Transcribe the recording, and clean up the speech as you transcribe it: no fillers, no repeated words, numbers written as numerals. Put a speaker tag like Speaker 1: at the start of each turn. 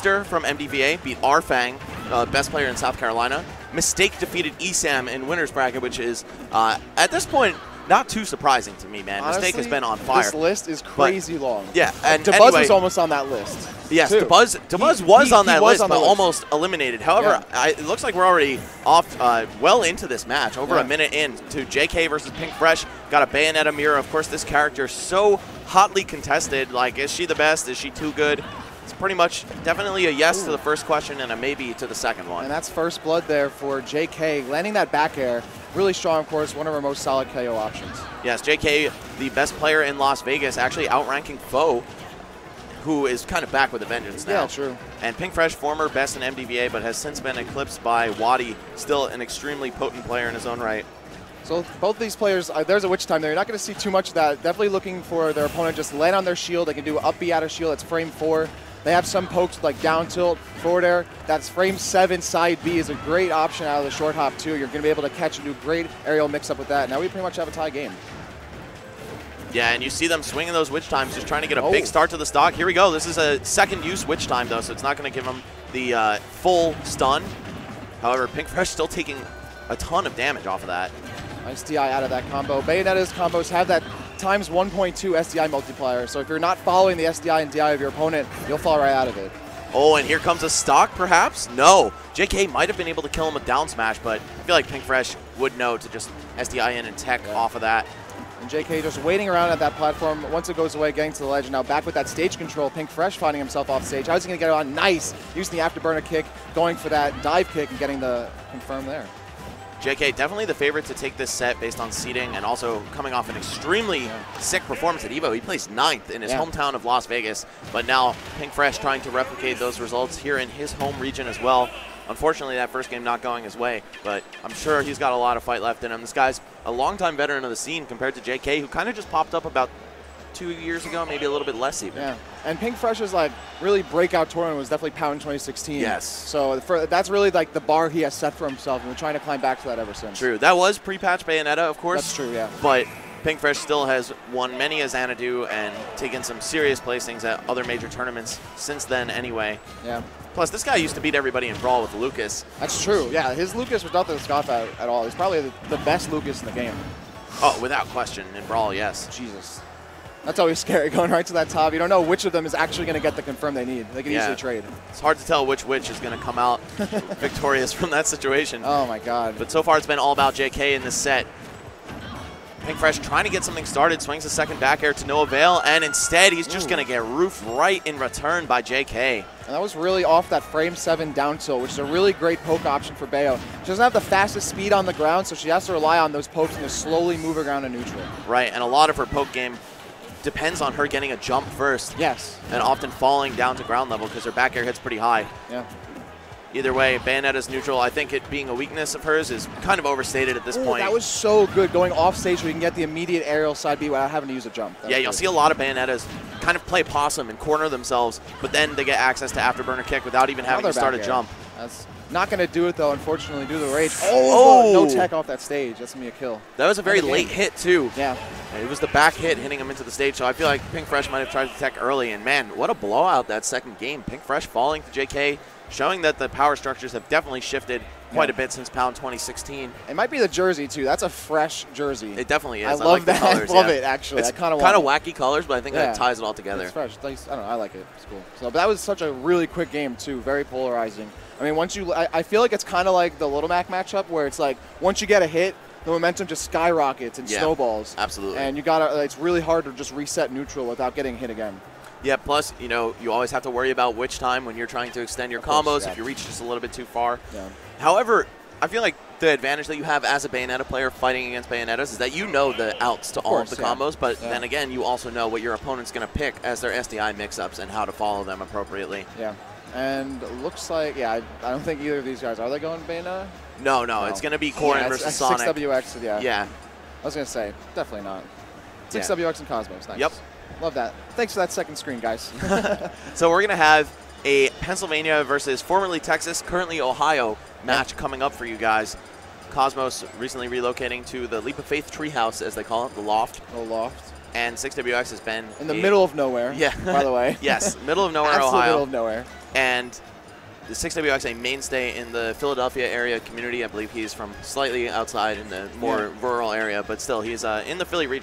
Speaker 1: Easter from MDVA beat Arfang, best player in South Carolina. Mistake defeated ESAM in winner's bracket, which is, at this point, not too surprising to me, man.
Speaker 2: Honestly,
Speaker 1: Mistake has been on fire.
Speaker 2: This list is crazy long.
Speaker 1: Yeah, and
Speaker 2: DeBuzz
Speaker 1: anyway,
Speaker 2: was almost on that list.
Speaker 1: Yes,
Speaker 2: too.
Speaker 1: DeBuzz was on that list, but
Speaker 2: list.
Speaker 1: almost eliminated. However, it looks like we're already off well into this match, over a minute in to JK versus Pink Fresh. Got a Bayonetta mirror. Of course, this character is so hotly contested. Like, is she the best? Is she too good? It's pretty much definitely a yes to the first question and a maybe to the second one.
Speaker 2: And that's first blood there for JK. Landing that back air, really strong, of course, one of our most solid KO options.
Speaker 1: Yes, JK, the best player in Las Vegas, actually outranking Foe, who is kind of back with a vengeance now.
Speaker 2: Yeah, true.
Speaker 1: And Pink Fresh, former best in MDVA, but has since been eclipsed by Wadi, still an extremely potent player in his own right.
Speaker 2: So both these players, there's a witch time there. You're not going to see too much of that. Definitely looking for their opponent just land on their shield. They can do up B out of shield. That's frame 4. They have some pokes like down tilt, forward air. That's frame 7, side B is a great option out of the short hop too. You're going to be able to catch and do great aerial mix-up with that. Now we pretty much have a tie game.
Speaker 1: Yeah, and you see them swinging those witch times, just trying to get a big start to the stock. Here we go. This is a second use witch time, though, so it's not going to give them the full stun. However, Pink Fresh still taking a ton of damage off of that.
Speaker 2: Nice DI out of that combo. Bayonetta's combos have that times 1.2 SDI multiplier, so if you're not following the SDI and DI of your opponent, you'll fall right out of it.
Speaker 1: Oh, and here comes a stock, perhaps? No. JK might have been able to kill him with down smash, but I feel like Pink Fresh would know to just SDI in and tech off of that.
Speaker 2: And JK just waiting around at that platform. Once it goes away, getting to the ledge. Now back with that stage control. Pink Fresh finding himself off stage. How's he going to get it on? Nice. Using the afterburner kick, going for that dive kick and getting the confirm there.
Speaker 1: JK definitely the favorite to take this set based on seeding and also coming off an extremely sick performance at EVO. He placed 9th in his hometown of Las Vegas, but now Pink Fresh trying to replicate those results here in his home region as well. Unfortunately, that first game not going his way, but I'm sure he's got a lot of fight left in him. This guy's a longtime veteran of the scene compared to JK, who kind of just popped up about 2 years ago, maybe a little bit less even.
Speaker 2: Yeah, and Pink Fresh's like really breakout tournament was definitely Pound in 2016.
Speaker 1: Yes.
Speaker 2: So that's really like the bar he has set for himself, and we're trying to climb back to that ever since.
Speaker 1: True. That was pre-patch Bayonetta, of course.
Speaker 2: That's true, yeah.
Speaker 1: But Pink Fresh still has won many a Xanadu and taken some serious placings at other major tournaments since then anyway.
Speaker 2: Yeah.
Speaker 1: Plus, this guy used to beat everybody in Brawl with Lucas.
Speaker 2: That's true. Yeah, his Lucas was nothing to scoff at all. He's probably the best Lucas in the game.
Speaker 1: Oh, without question. In Brawl, yes.
Speaker 2: Jesus. That's always scary, going right to that top. You don't know which of them is actually going to get the confirm they need. They can easily trade.
Speaker 1: It's hard to tell which witch is going to come out victorious from that situation.
Speaker 2: Oh, my God.
Speaker 1: But so far, it's been all about JK in this set. Pink Fresh trying to get something started, swings a second back air to no avail, and instead he's just going to get roofed right in return by JK.
Speaker 2: And that was really off that frame 7 down tilt, which is a really great poke option for Bayo. She doesn't have the fastest speed on the ground, so she has to rely on those pokes and to slowly move around in neutral.
Speaker 1: Right, and a lot of her poke game depends on her getting a jump first.
Speaker 2: Yes.
Speaker 1: And often falling down to ground level because her back air hits pretty high.
Speaker 2: Yeah.
Speaker 1: Either way, Bayonetta's neutral. I think it being a weakness of hers is kind of overstated at this point.
Speaker 2: That was so good, going off stage so we can get the immediate aerial side B without having to use a jump.
Speaker 1: Yeah, you'll see a lot of Bayonettas kind of play possum and corner themselves, but then they get access to afterburner kick without even having to start a jump.
Speaker 2: That's not going to do it, though, unfortunately, due to the rage. Oh! No tech off that stage. That's going to be a kill.
Speaker 1: That was a very late hit, too.
Speaker 2: Yeah.
Speaker 1: It was the back hit hitting him into the stage, so I feel like Pink Fresh might have tried to tech early, and man, what a blowout that second game. Pink Fresh falling to JK, showing that the power structures have definitely shifted quite a bit since Pound 2016.
Speaker 2: It might be the jersey, too. That's a fresh jersey.
Speaker 1: It definitely is.
Speaker 2: I
Speaker 1: I
Speaker 2: love
Speaker 1: like
Speaker 2: that.
Speaker 1: The colors,
Speaker 2: I love it, actually.
Speaker 1: It's
Speaker 2: I kind of
Speaker 1: wacky colors, but I think that ties it all together.
Speaker 2: It's fresh. I don't know. I like it. It's cool. So, but that was such a really quick game, too. Very polarizing. I mean, I feel like it's kind of like the Little Mac matchup where it's like once you get a hit, the momentum just skyrockets and snowballs.
Speaker 1: Absolutely.
Speaker 2: And you gotta. It's really hard to just reset neutral without getting hit again.
Speaker 1: Yeah, plus, you know, you always have to worry about witch time when you're trying to extend your combos if you reach just a little bit too far.
Speaker 2: Yeah.
Speaker 1: However, I feel like the advantage that you have as a Bayonetta player fighting against Bayonettas is that you know the outs to all of the combos, but then again, you also know what your opponent's going to pick as their SDI mix-ups and how to follow them appropriately.
Speaker 2: Yeah. And looks like, I don't think either of these guys, are they going Bayonetta?
Speaker 1: No, it's going to be Corrin versus Sonic.
Speaker 2: 6WX,
Speaker 1: Yeah.
Speaker 2: I was going to say, definitely not. 6WX and Cosmos, nice.
Speaker 1: Yep.
Speaker 2: Love that. Thanks for that second screen, guys.
Speaker 1: So we're going to have a Pennsylvania versus formerly Texas, currently Ohio match coming up for you guys. Cosmos recently relocating to the Leap of Faith Treehouse, as they call it, the Loft.
Speaker 2: The Loft.
Speaker 1: And 6WX has been
Speaker 2: in the middle of nowhere.
Speaker 1: Yeah.
Speaker 2: By the way.
Speaker 1: Yes, middle of nowhere,
Speaker 2: Absolute
Speaker 1: Ohio.
Speaker 2: Middle of nowhere.
Speaker 1: And the 6WX, a mainstay in the Philadelphia area community. I believe he's from slightly outside in the more rural area, but still, he's in the Philly region.